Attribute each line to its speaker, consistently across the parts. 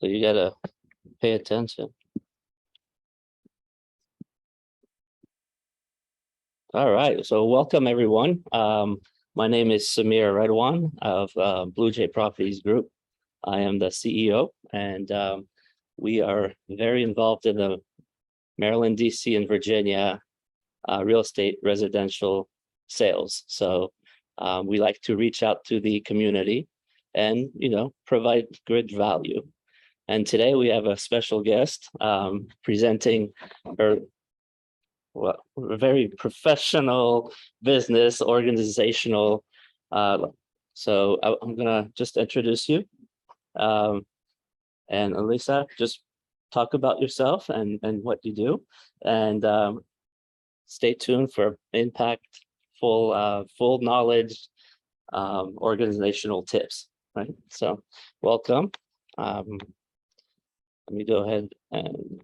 Speaker 1: So you gotta pay attention. All right, so welcome everyone. My name is Samir Redwan of Blue Jay Properties Group. I am the CEO, and we are very involved in the Maryland, DC, and Virginia real estate residential sales. So we like to reach out to the community and provide good value. And today we have a special guest presenting her a very professional business organizational. So I'm gonna just introduce you. And Elissa, just talk about yourself and what you do, and stay tuned for impactful, full knowledge, organizational tips. Right. So, welcome. Let me go ahead and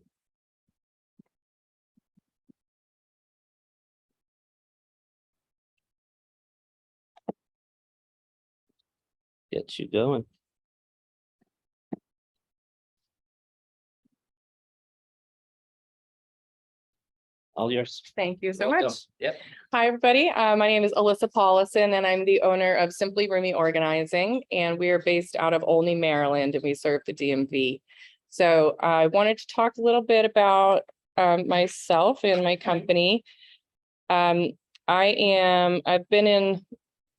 Speaker 1: get you going. All yours.
Speaker 2: Thank you so
Speaker 1: Welcome.
Speaker 2: much.
Speaker 1: Yep.
Speaker 2: Hi, everybody. My name is Elissa Paulissen, and I'm the owner of Simply Roomy Organizing, and we are based out of Olney, Maryland, and we serve the DMV. So I wanted to talk a little bit about myself and my company. I've been in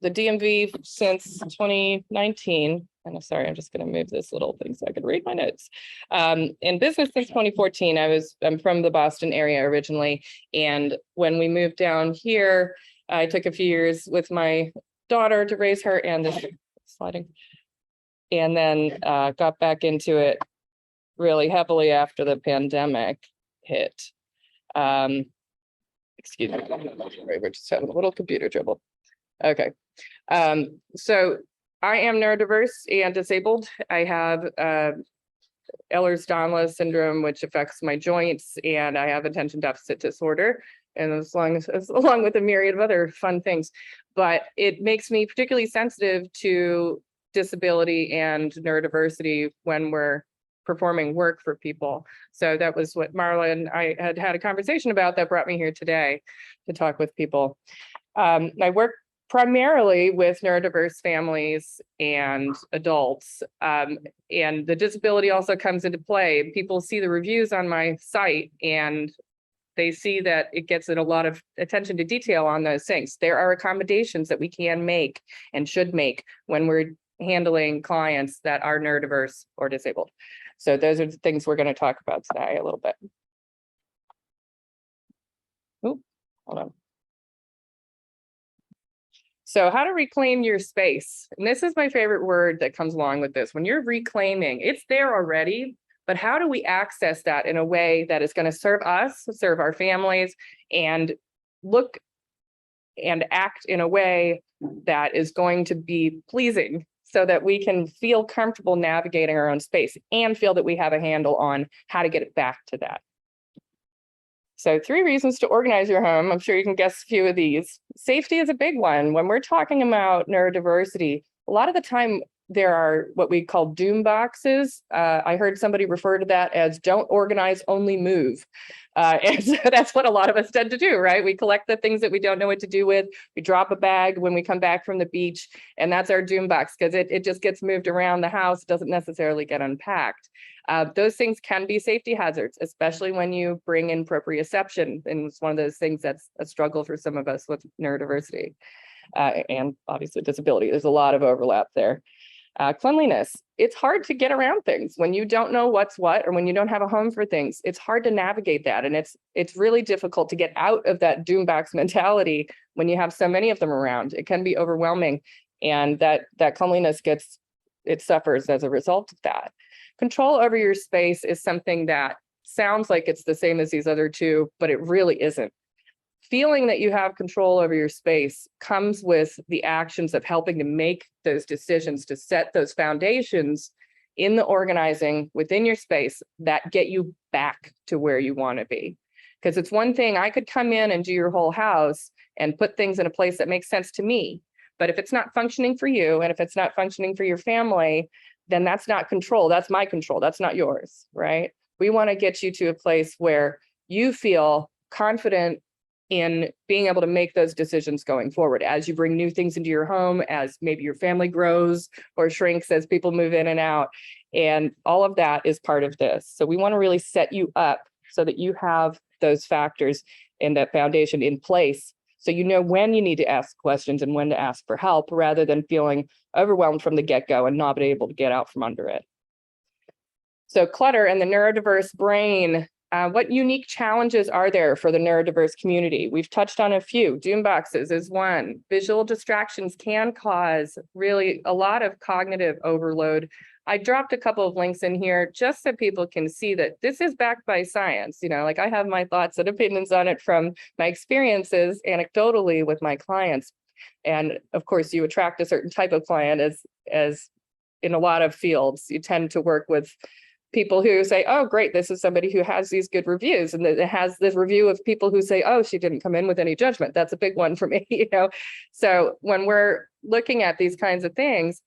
Speaker 2: the DMV since 2019. And I'm sorry, I'm just going to move this little thing so I can read my notes. In business since 2014, I'm from the Boston area originally. And when we moved down here, I took a few years with my daughter to raise her, and this sliding, and then got back into it really heavily after the pandemic hit. Excuse me, we're just having a little computer trouble. Okay. So I am neurodiverse and disabled. I have Ehlers-Danlos syndrome, which affects my joints, and I have attention deficit disorder, and along with a myriad of other fun things. But it makes me particularly sensitive to disability and neurodiversity when we're performing work for people. So that was what Marla and I had a conversation about that brought me here today to talk with people. I work primarily with neurodiverse families and adults. And the disability also comes into play. People see the reviews on my site and they see that it gets a lot of attention to detail on those things. There are accommodations that we can make and should make when we're handling clients that are neurodiverse or disabled. So those are the things we're going to talk about today a little bit. Oh, hold on. So how to reclaim your space. And this is my favorite word that comes along with this. When you're reclaiming, it's there already, but how do we access that in a way that is going to serve us, serve our families, and look and act in a way that is going to be pleasing so that we can feel comfortable navigating our own space and feel that we have a handle on how to get it back to that. So 3 reasons to organize your home. I'm sure you can guess a few of these. Safety is a big one. When we're talking about neurodiversity, a lot of the time there are what we call doom boxes. I heard somebody refer to that as don't organize, only move. And so that's what a lot of us tend to do, right? We collect the things that we don't know what to do with. We drop a bag when we come back from the beach, and that's our doom box because it just gets moved around the house. It doesn't necessarily get unpacked. Those things can be safety hazards, especially when you bring in proprioception. And it's one of those things that's a struggle for some of us with neurodiversity and obviously disability. There's a lot of overlap there. Cleanliness. It's hard to get around things when you don't know what's what, or when you don't have a home for things. It's hard to navigate that. And it's really difficult to get out of that doom box mentality when you have so many of them around. It can be overwhelming. And that cleanliness suffers as a result of that. Control over your space is something that sounds like it's the same as these other two, but it really isn't. Feeling that you have control over your space comes with the actions of helping to make those decisions, to set those foundations in the organizing within your space that get you back to where you want to be. Because it's one thing, I could come in and do your whole house and put things in a place that makes sense to me. But if it's not functioning for you, and if it's not functioning for your family, then that's not control. That's my control. That's not yours, right? We want to get you to a place where you feel confident in being able to make those decisions going forward as you bring new things into your home, as maybe your family grows or shrinks as people move in and out. And all of that is part of this. So we want to really set you up so that you have those factors and that foundation in place. So you know when you need to ask questions and when to ask for help, rather than feeling overwhelmed from the get-go and not able to get out from under it. So clutter and the neurodiverse brain. What unique challenges are there for the neurodiverse community? We've touched on a few. Doom boxes is one. Visual distractions can cause really a lot of cognitive overload. I dropped a couple of links in here just so people can see that this is backed by science. You know, like I have my thoughts and opinions on it from my experiences anecdotally with my clients. And of course, you attract a certain type of client as in a lot of fields. You tend to work with people who say, oh, great, this is somebody who has these good reviews. And it has this review of people who say, oh, she didn't come in with any judgment. That's a big one for me, you know? So when we're looking at these kinds of things,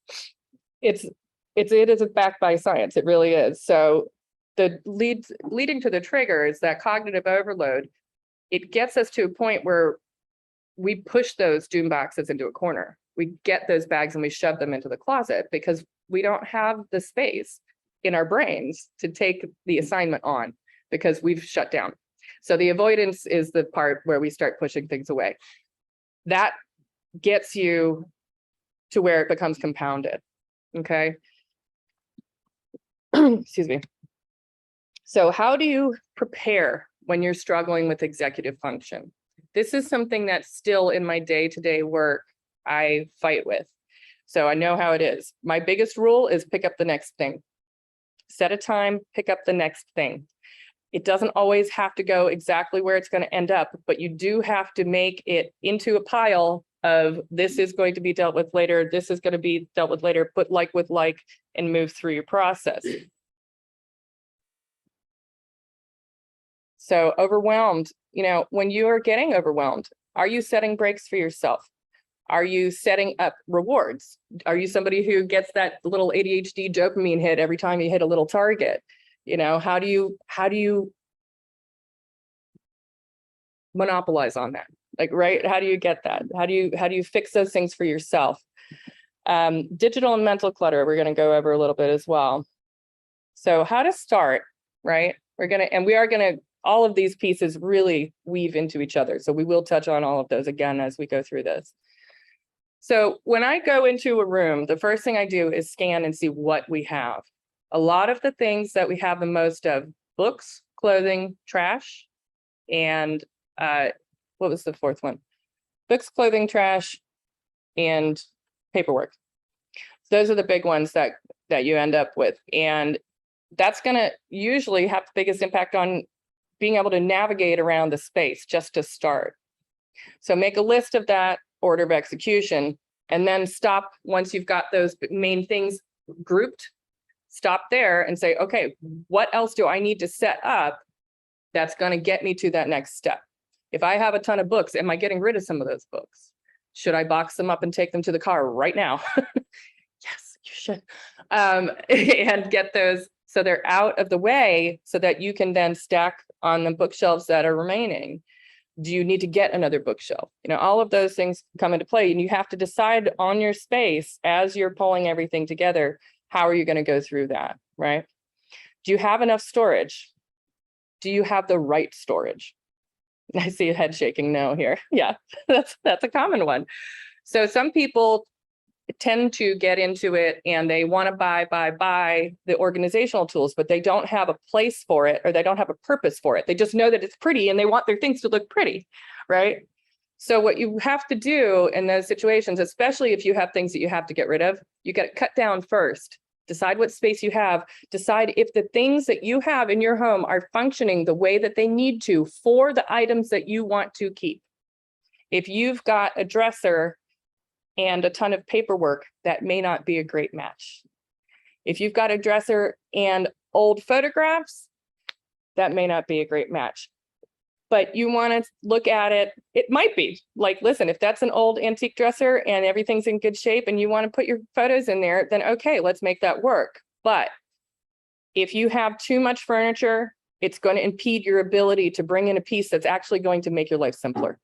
Speaker 2: it is backed by science. It really is. So the leading to the triggers, that cognitive overload, it gets us to a point where we push those doom boxes into a corner. We get those bags and we shove them into the closet because we don't have the space in our brains to take the assignment on because we've shut down. So the avoidance is the part where we start pushing things away. That gets you to where it becomes compounded, okay? Excuse me. So how do you prepare when you're struggling with executive function? This is something that's still in my day-to-day work I fight with. So I know how it is. My biggest rule is pick up the next thing. Set a time, pick up the next thing. It doesn't always have to go exactly where it's going to end up, but you do have to make it into a pile of this is going to be dealt with later, this is going to be dealt with later, put like with like, and move through your process. So overwhelmed, you know, when you are getting overwhelmed, are you setting breaks for yourself? Are you setting up rewards? Are you somebody who gets that little ADHD dopamine hit every time you hit a little target? You know, how do you monopolize on that? Like, right? How do you get that? How do you fix those things for yourself? Digital and mental clutter, we're going to go over a little bit as well. So how to start, right? All of these pieces really weave into each other. So we will touch on all of those again as we go through this. So when I go into a room, the first thing I do is scan and see what we have. A lot of the things that we have the most of: books, clothing, trash, and what was the fourth one? Books, clothing, trash, and paperwork. So those are the big ones that you end up with. And that's going to usually have the biggest impact on being able to navigate around the space just to start. So make a list of that order of execution, and then stop once you've got those main things grouped. Stop there and say, okay, what else do I need to set up that's going to get me to that next step? If I have a ton of books, am I getting rid of some of those books? Should I box them up and take them to the car right now? Yes, you should. And get those so they're out of the way so that you can then stack on the bookshelves that are remaining. Do you need to get another bookshelf? You know, all of those things come into play, and you have to decide on your space as you're pulling everything together. How are you going to go through that, right? Do you have enough storage? Do you have the right storage? I see a head shaking no here. Yeah, that's a common one. So some people tend to get into it and they want to buy the organizational tools, but they don't have a place for it, or they don't have a purpose for it. They just know that it's pretty and they want their things to look pretty, right? So what you have to do in those situations, especially if you have things that you have to get rid of, you got to cut down first. Decide what space you have. Decide if the things that you have in your home are functioning the way that they need to for the items that you want to keep. If you've got a dresser and a ton of paperwork, that may not be a great match. If you've got a dresser and old photographs, that may not be a great match. But you want to look at it, it might be like, listen, if that's an old antique dresser and everything's in good shape and you want to put your photos in there, then okay, let's make that work. But if you have too much furniture, it's going to impede your ability to bring in a piece that's actually going to make your life simpler.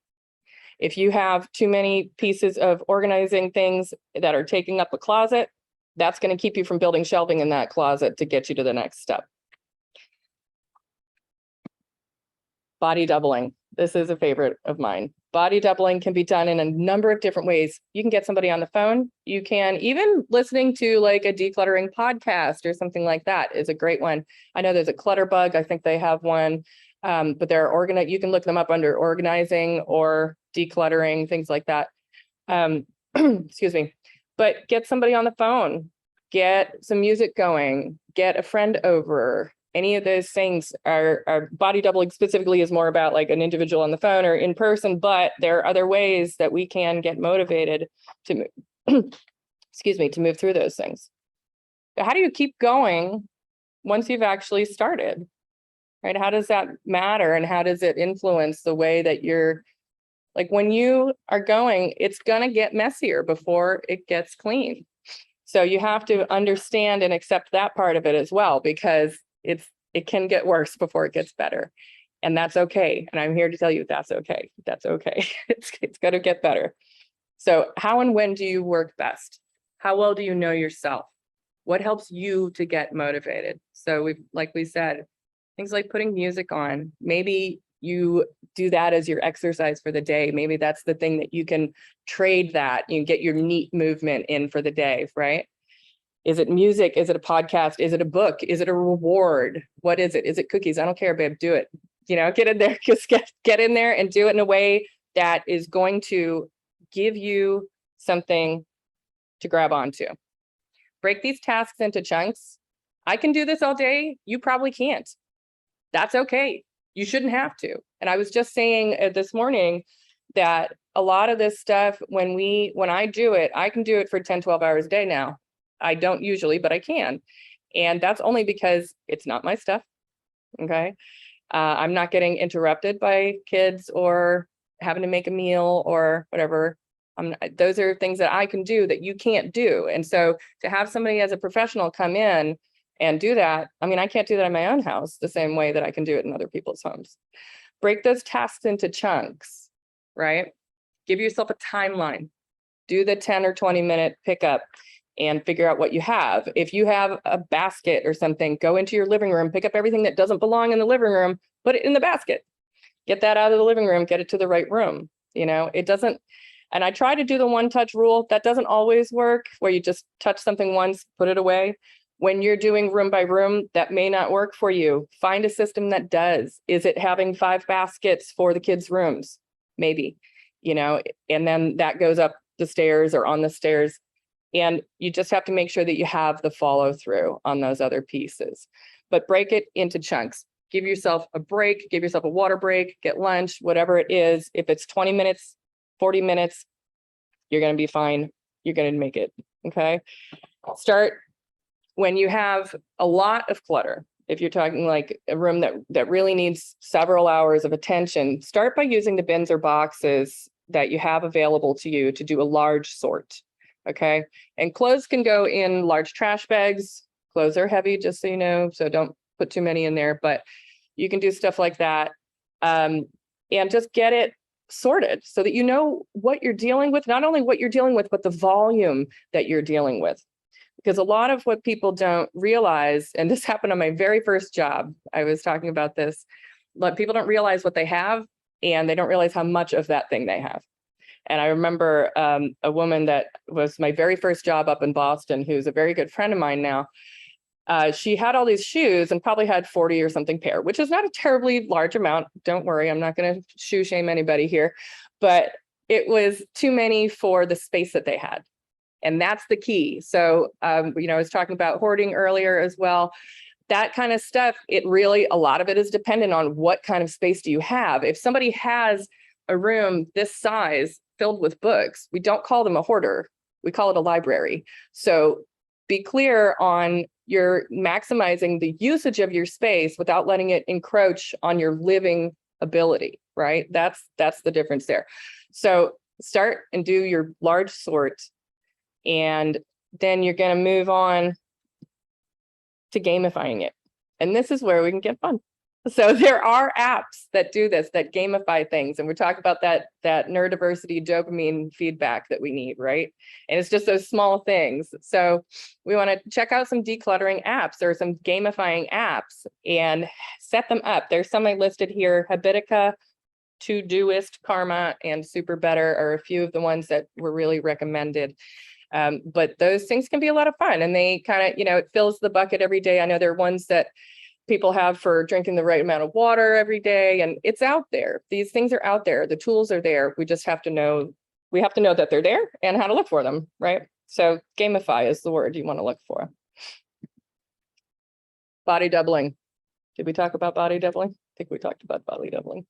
Speaker 2: If you have too many pieces of organizing things that are taking up a closet, that's going to keep you from building shelving in that closet to get you to the next step. Body doubling. This is a favorite of mine. Body doubling can be done in a number of different ways. You can get somebody on the phone. You can even listening to like a decluttering podcast or something like that is a great one. I know there's a Clutter Bug. I think they have one, but they're you can look them up under organizing or decluttering, things like that. Excuse me. But get somebody on the phone, get some music going, get a friend over. Any of those things are body doubling specifically is more about like an individual on the phone or in person, but there are other ways that we can get motivated to move, excuse me, to move through those things. How do you keep going once you've actually started, right? How does that matter? And how does it influence the way that you're like, when you are going, it's going to get messier before it gets clean. So you have to understand and accept that part of it as well, because it can get worse before it gets better. And that's okay. And I'm here to tell you that's okay. That's okay. It's going to get better. So how and when do you work best? How well do you know yourself? What helps you to get motivated? So like we said, things like putting music on. Maybe you do that as your exercise for the day. Maybe that's the thing that you can trade that. You can get your neat movement in for the day, right? Is it music? Is it a podcast? Is it a book? Is it a reward? What is it? Is it cookies? I don't care, babe. Do it. You know, get in there, just get in there and do it in a way that is going to give you something to grab onto. Break these tasks into chunks. I can do this all day. You probably can't. That's okay. You shouldn't have to. And I was just saying this morning that a lot of this stuff, when I do it, I can do it for 10, 12 hours a day now. I don't usually, but I can. And that's only because it's not my stuff. Okay. I'm not getting interrupted by kids or having to make a meal or whatever. Those are things that I can do that you can't do. And so to have somebody as a professional come in and do that, I mean, I can't do that in my own house the same way that I can do it in other people's homes. Break those tasks into chunks, right? Give yourself a timeline. Do the 10 or 20 minute pickup and figure out what you have. If you have a basket or something, go into your living room, pick up everything that doesn't belong in the living room, put it in the basket, get that out of the living room, get it to the right room. You know, it doesn't, and I try to do the one touch rule. That doesn't always work, where you just touch something once, put it away. When you're doing room by room, that may not work for you. Find a system that does. Is it having 5 baskets for the kids' rooms? Maybe, you know, and then that goes up the stairs or on the stairs. And you just have to make sure that you have the follow through on those other pieces, but break it into chunks. Give yourself a break, give yourself a water break, get lunch, whatever it is. If it's 20 minutes, 40 minutes, you're going to be fine. You're going to make it. Okay. Start when you have a lot of clutter. If you're talking like a room that really needs several hours of attention, start by using the bins or boxes that you have available to you to do a large sort. Okay. And clothes can go in large trash bags. Clothes are heavy, just so you know, so don't put too many in there, but you can do stuff like that. And just get it sorted so that you know what you're dealing with, not only what you're dealing with, but the volume that you're dealing with. Because a lot of what people don't realize, and this happened on my very first job, I was talking about this, but people don't realize what they have, and they don't realize how much of that thing they have. And I remember a woman that was my very first job up in Boston, who's a very good friend of mine now. She had all these shoes and probably had 40 or something pair, which is not a terribly large amount. Don't worry, I'm not going to shoe shame anybody here, but it was too many for the space that they had. And that's the key. So, you know, I was talking about hoarding earlier as well. That kind of stuff, it really, a lot of it is dependent on what kind of space do you have. If somebody has a room this size filled with books, we don't call them a hoarder. We call it a library. So be clear on your maximizing the usage of your space without letting it encroach on your living ability, right? That's the difference there. So start and do your large sort, and then you're going to move on to gamifying it. And this is where we can get fun. So there are apps that do this, that gamify things. And we talk about that neurodiversity dopamine feedback that we need, right? And it's just those small things. So we want to check out some decluttering apps or some gamifying apps and set them up. There's some I listed here. Habitica, Todoist, Karma, and Super Better are a few of the ones that were really recommended. But those things can be a lot of fun, and they kind of, it fills the bucket every day. I know there are ones that people have for drinking the right amount of water every day, and it's out there. These things are out there. The tools are there. We just have to know, that they're there and how to look for them, right? So gamify is the word you want to look for. Body doubling. Did we talk about body doubling? I think we talked about body doubling.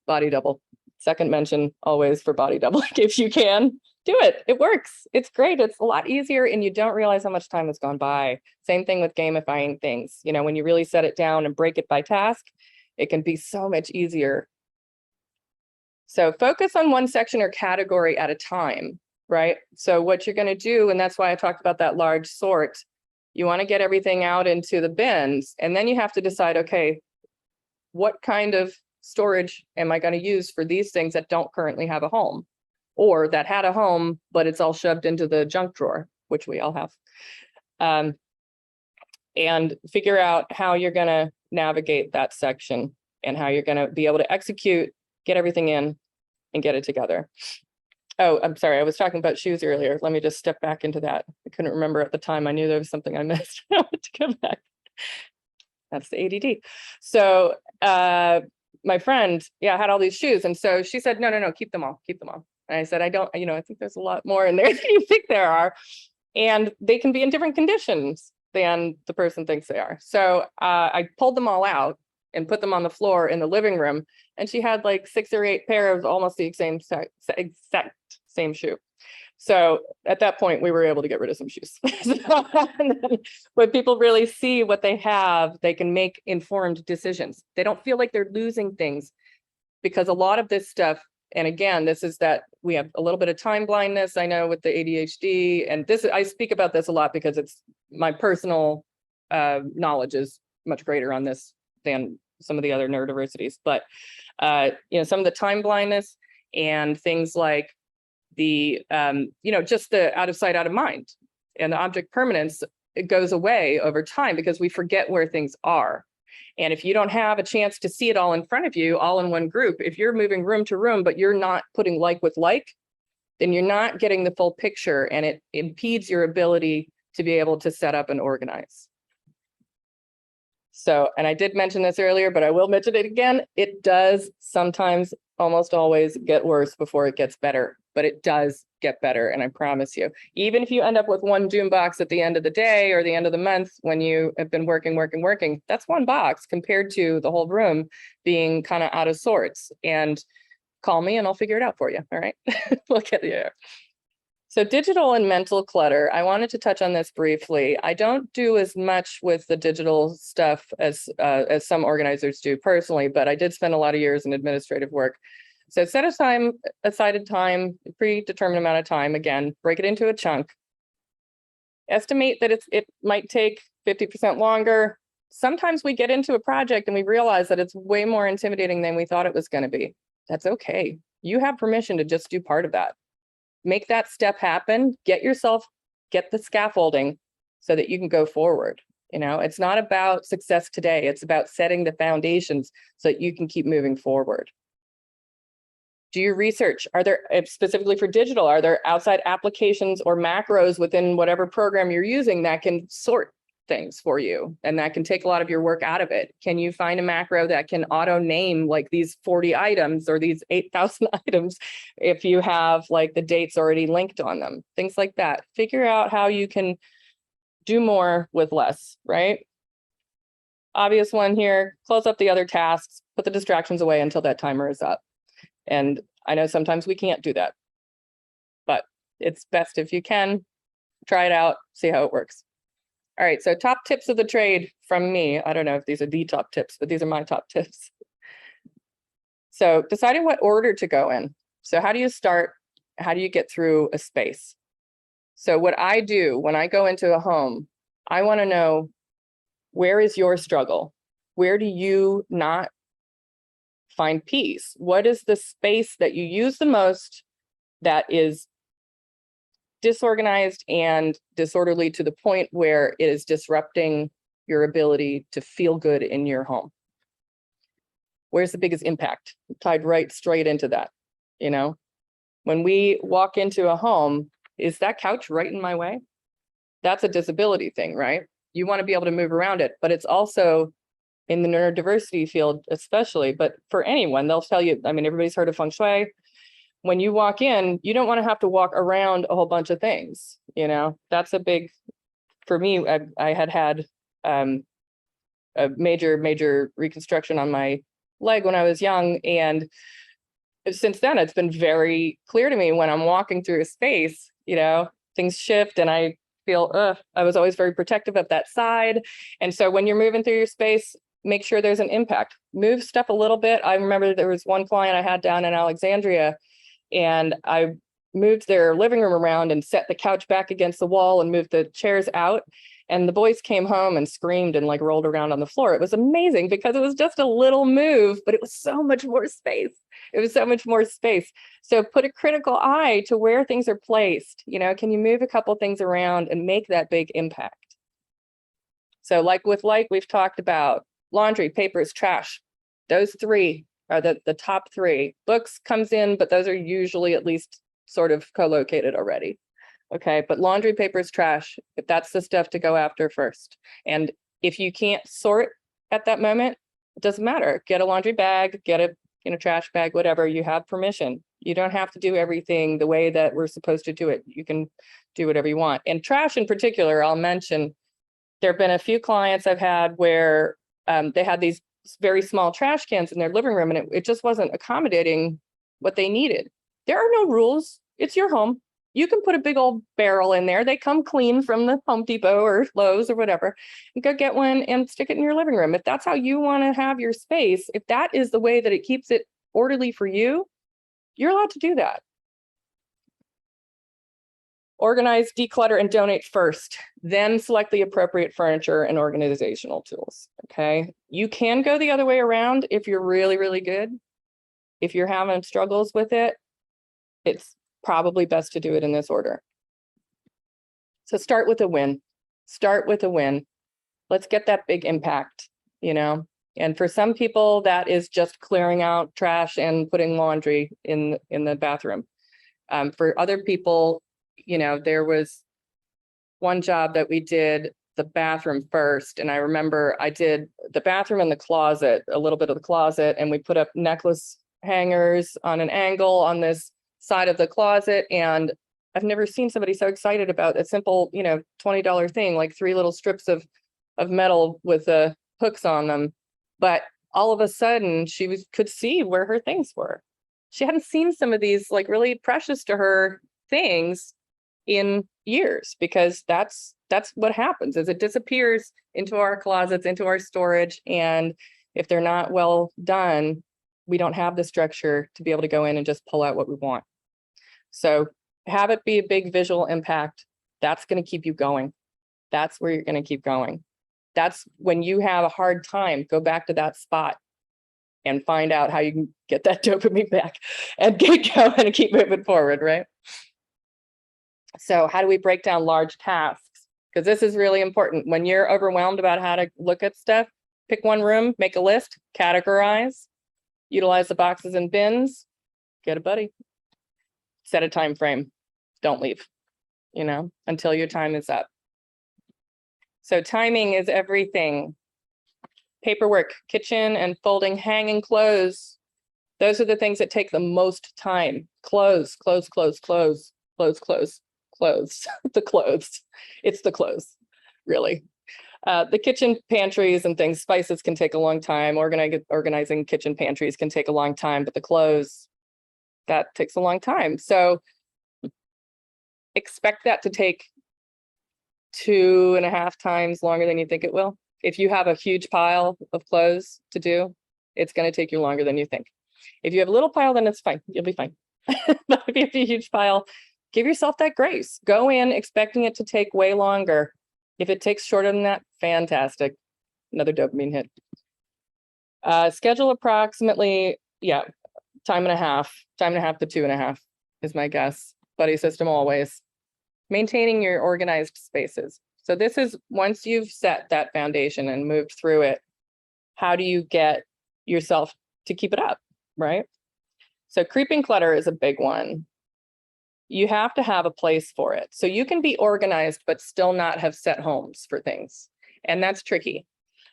Speaker 2: Body double. Second mention always for body doubling. If you can, do it. It works. It's great. It's a lot easier, and you don't realize how much time has gone by. Same thing with gamifying things. When you really set it down and break it by task, it can be so much easier. So focus on one section or category at a time, right? So what you're going to do, and that's why I talked about that large sort, you want to get everything out into the bins, and then you have to decide, okay, what kind of storage am I going to use for these things that don't currently have a home, or that had a home, but it's all shoved into the junk drawer, which we all have. And figure out how you're going to navigate that section and how you're going to be able to execute, get everything in, and get it together. Oh, I'm sorry. I was talking about shoes earlier. Let me just step back into that. I couldn't remember at the time. I knew there was something I missed. I want to go back. That's the ADD. So my friend, had all these shoes. And so she said, no, keep them all. And I said, I don't, I think there's a lot more in there than you think there are. And they can be in different conditions than the person thinks they are. So I pulled them all out and put them on the floor in the living room. And she had like 6 or 8 pair of almost the exact same shoe. So at that point, we were able to get rid of some shoes. When people really see what they have, they can make informed decisions. They don't feel like they're losing things, because a lot of this stuff, and again, this is that we have a little bit of time blindness, I know, with the ADHD, and this, I speak about this a lot because it's my personal knowledge is much greater on this than some of the other neurodiversities. But some of the time blindness and things like the just the out of sight, out of mind, and the object permanence, it goes away over time because we forget where things are. And if you don't have a chance to see it all in front of you, all in one group, if you're moving room to room, but you're not putting like with like, then you're not getting the full picture, and it impedes your ability to be able to set up and organize. So, and I did mention this earlier, but I will mention it again. It does sometimes, almost always, get worse before it gets better, but it does get better. And I promise you, even if you end up with one doom box at the end of the day or the end of the month, when you have been working, that's one box compared to the whole room being kind of out of sorts. And call me and I'll figure it out for you. All right. We'll get you. So digital and mental clutter, I wanted to touch on this briefly. I don't do as much with the digital stuff as some organizers do personally, but I did spend a lot of years in administrative work. So set aside time, predetermined amount of time, again, break it into a chunk. Estimate that it might take 50% longer. Sometimes we get into a project and we realize that it's way more intimidating than we thought it was going to be. That's okay. You have permission to just do part of that. Make that step happen, get the scaffolding so that you can go forward. It's not about success today. It's about setting the foundations so that you can keep moving forward. Do your research. Are there, specifically for digital, are there outside applications or macros within whatever program you're using that can sort things for you and that can take a lot of your work out of it? Can you find a macro that can auto name like these 40 items or these 8,000 items if you have like the dates already linked on them? Things like that. Figure out how you can do more with less, right? Obvious one here, close up the other tasks, put the distractions away until that timer is up. And I know sometimes we can't do that, but it's best if you can. Try it out, see how it works. All right, so top tips of the trade from me. I don't know if these are the top tips, but these are my top tips. So deciding what order to go in. So how do you start? How do you get through a space? So what I do when I go into a home, I want to know, where is your struggle? Where do you not find peace? What is the space that you use the most that is disorganized and disorderly to the point where it is disrupting your ability to feel good in your home? Where's the biggest impact? Tied right straight into that. You know, when we walk into a home, is that couch right in my way? That's a disability thing, right? You want to be able to move around it, but it's also in the neurodiversity field, especially, but for anyone, they'll tell you, I mean, everybody's heard of feng shui. When you walk in, you don't want to have to walk around a whole bunch of things. You know, that's a big, for me, I had a major reconstruction on my leg when I was young. And since then, it's been very clear to me when I'm walking through a space, you know, things shift and I feel, I was always very protective of that side. And so when you're moving through your space, make sure there's an impact. Move stuff a little bit. I remember there was one client I had down in Alexandria, and I moved their living room around and set the couch back against the wall and moved the chairs out. And the boys came home and screamed and like rolled around on the floor. It was amazing because it was just a little move, but it was so much more space. It was so much more space. So put a critical eye to where things are placed. You know, can you move a couple things around and make that big impact? So like we've talked about laundry, papers, trash. Those three are the top three. Books comes in, but those are usually at least sort of co-located already. Okay, but laundry, papers, trash, if that's the stuff to go after first. And if you can't sort at that moment, it doesn't matter. Get a laundry bag, get a trash bag, whatever. You have permission. You don't have to do everything the way that we're supposed to do it. You can do whatever you want. And trash in particular, I'll mention, there have been a few clients I've had where they had these very small trash cans in their living room, and it just wasn't accommodating what they needed. There are no rules. It's your home. You can put a big old barrel in there. They come clean from the Home Depot or Lowe's or whatever. You go get one and stick it in your living room. If that's how you want to have your space, if that is the way that it keeps it orderly for you, you're allowed to do that. Organize, declutter, and donate first. Then select the appropriate furniture and organizational tools. Okay. You can go the other way around if you're really, really good. If you're having struggles with it, it's probably best to do it in this order. So start with a win. Start with a win. Let's get that big impact, you know. And for some people, that is just clearing out trash and putting laundry in the bathroom. For other people, you know, there was one job that we did the bathroom first. And I remember I did the bathroom and the closet, a little bit of the closet, and we put up necklace hangers on an angle on this side of the closet. And I've never seen somebody so excited about a simple, you know, $20 thing, like 3 little strips of metal with hooks on them. But all of a sudden she could see where her things were. She hadn't seen some of these like really precious to her things in years, because that's what happens is it disappears into our closets, into our storage. And if they're not well done, we don't have the structure to be able to go in and just pull out what we want. So have it be a big visual impact. That's going to keep you going. That's where you're going to keep going. That's when you have a hard time, go back to that spot and find out how you can get that dopamine back and get going and keep moving forward, right? So how do we break down large tasks? Because this is really important. When you're overwhelmed about how to look at stuff, pick one room, make a list, categorize, utilize the boxes and bins, get a buddy, set a time frame, don't leave, you know, until your time is up. So timing is everything. Paperwork, kitchen and folding, hanging clothes. Those are the things that take the most time. Clothes, clothes, clothes, clothes, clothes, clothes, clothes, the clothes. It's the clothes, really. The kitchen pantries and things, spices can take a long time. Organizing kitchen pantries can take a long time, but the clothes, that takes a long time. So expect that to take 2.5 times longer than you think it will. If you have a huge pile of clothes to do, it's going to take you longer than you think. If you have a little pile, then it's fine. You'll be fine. But if you have a huge pile, give yourself that grace. Go in expecting it to take way longer. If it takes shorter than that, fantastic. Another dopamine hit. Schedule approximately, time and a half to 2.5 is my guess. Buddy system always. Maintaining your organized spaces. So this is once you've set that foundation and moved through it, how do you get yourself to keep it up, right? So creeping clutter is a big one. You have to have a place for it. So you can be organized, but still not have set homes for things. And that's tricky.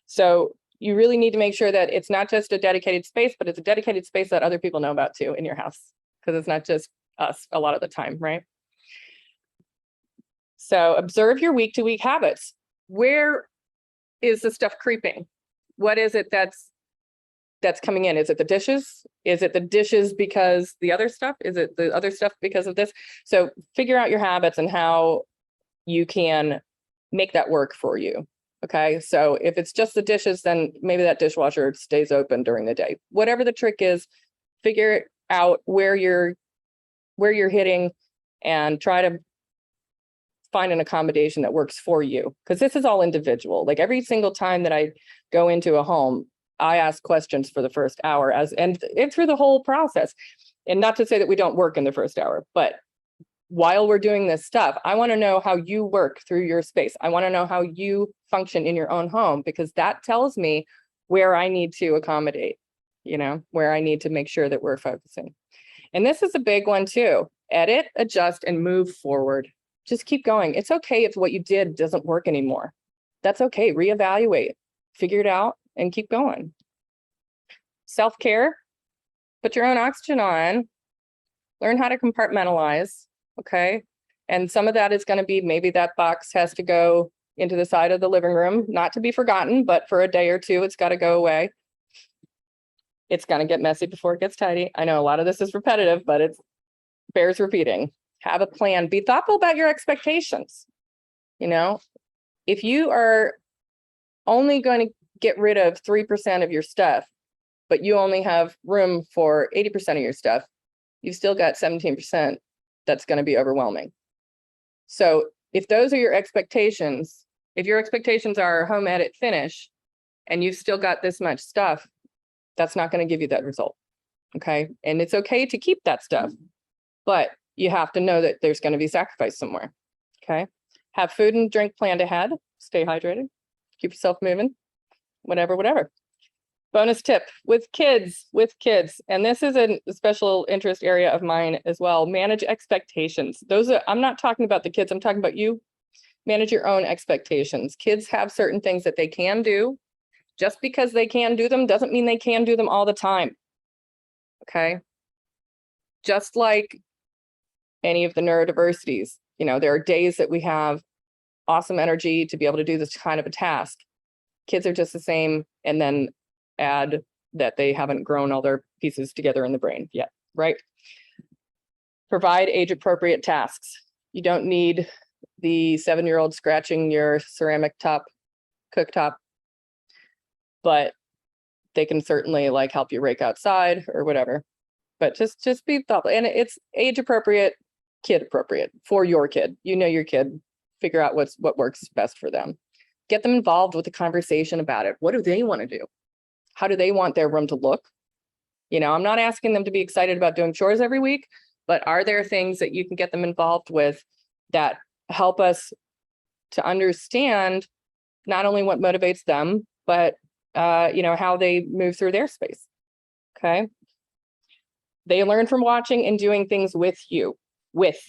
Speaker 2: So you really need to make sure that it's not just a dedicated space, but it's a dedicated space that other people know about too in your house, because it's not just us a lot of the time, right? So observe your week-to-week habits. Where is the stuff creeping? What is it that's coming in? Is it the dishes? Is it the dishes because the other stuff? Is it the other stuff because of this? So figure out your habits and how you can make that work for you. Okay, so if it's just the dishes, then maybe that dishwasher stays open during the day. Whatever the trick is, figure out where you're hitting and try to find an accommodation that works for you, because this is all individual. Like every single time that I go into a home, I ask questions for the first hour and through the whole process. And not to say that we don't work in the first hour, but while we're doing this stuff, I want to know how you work through your space. I want to know how you function in your own home, because that tells me where I need to accommodate, where I need to make sure that we're focusing. And this is a big one too. Edit, adjust, and move forward. Just keep going. It's okay if what you did doesn't work anymore. That's okay. Reevaluate, figure it out, and keep going. Self-care, put your own oxygen on, learn how to compartmentalize, okay? And some of that is going to be maybe that box has to go into the side of the living room, not to be forgotten, but for a day or two, it's got to go away. It's going to get messy before it gets tidy. I know a lot of this is repetitive, but it bears repeating. Have a plan. Be thoughtful about your expectations. If you are only going to get rid of 3% of your stuff, but you only have room for 80% of your stuff, you've still got 17% that's going to be overwhelming. So if those are your expectations, if your expectations are home edit finish, and you've still got this much stuff, that's not going to give you that result. Okay. And it's okay to keep that stuff, but you have to know that there's going to be sacrifice somewhere. Okay. Have food and drink planned ahead. Stay hydrated. Keep yourself moving. Whatever. Bonus tip with kids. And this is a special interest area of mine as well. Manage expectations. I'm not talking about the kids. I'm talking about you. Manage your own expectations. Kids have certain things that they can do. Just because they can do them doesn't mean they can do them all the time. Okay. Just like any of the neurodiversities, there are days that we have awesome energy to be able to do this kind of a task. Kids are just the same, and then add that they haven't grown all their pieces together in the brain yet, right? Provide age-appropriate tasks. You don't need the 7-year-old scratching your ceramic cooktop, but they can certainly help you rake outside or whatever. But just be thoughtful, and it's age-appropriate, kid-appropriate for your kid. Your kid. Figure out what works best for them. Get them involved with the conversation about it. What do they want to do? How do they want their room to look? I'm not asking them to be excited about doing chores every week, but are there things that you can get them involved with that help us to understand not only what motivates them, but how they move through their space. Okay. They learn from watching and doing things with you. With.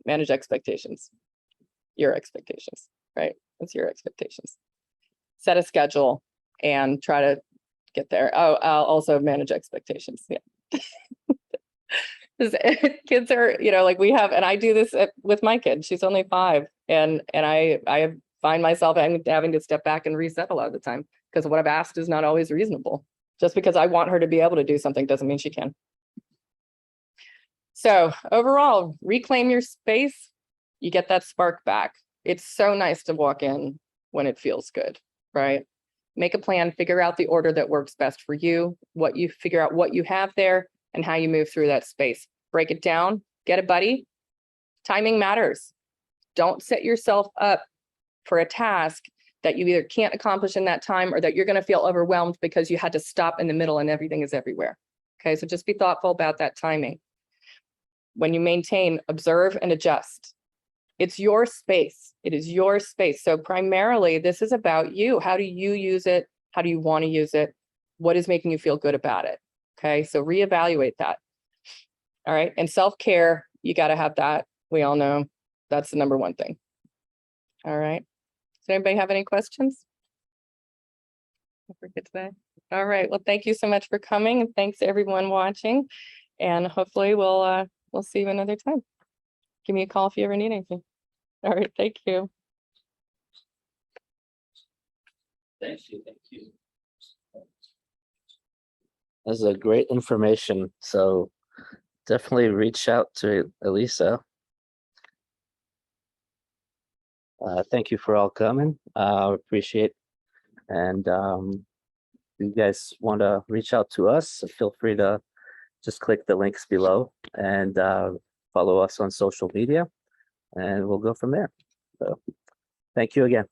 Speaker 2: Manage expectations. Your expectations, right? It's your expectations. Set a schedule and try to get there. Oh, I'll also manage expectations. Yeah. Kids are, we have, and I do this with my kid. She's only 5, and I find myself having to step back and reset a lot of the time, because what I've asked is not always reasonable. Just because I want her to be able to do something doesn't mean she can. So overall, reclaim your space. You get that spark back. It's so nice to walk in when it feels good, right? make a plan, figure out the order that works best for you, figure out what you have there and how you move through that space. Break it down, get a buddy. Timing matters. Don't set yourself up for a task that you either can't accomplish in that time or that you're going to feel overwhelmed because you had to stop in the middle and everything is everywhere. Okay, so just be thoughtful about that timing. When you maintain, observe and adjust. It's your space. It is your space. So primarily, this is about you. How do you use it? How do you want to use it? What is making you feel good about it? Okay, so reevaluate that. All right, and self-care, you got to have that. We all know that's the number one thing. All right. Does anybody have any questions? I forget today. All right. Well, thank you so much for coming, and thanks to everyone watching. And hopefully we'll see you another time. Give me a call if you ever need anything. All right. Thank you.
Speaker 1: Thank you. Thank you. That's a great information. So definitely reach out to Elissa. Thank you for all coming. Appreciate. And if you guys want to reach out to us, feel free to just click the links below and follow us on social media, and we'll go from there. So thank you again.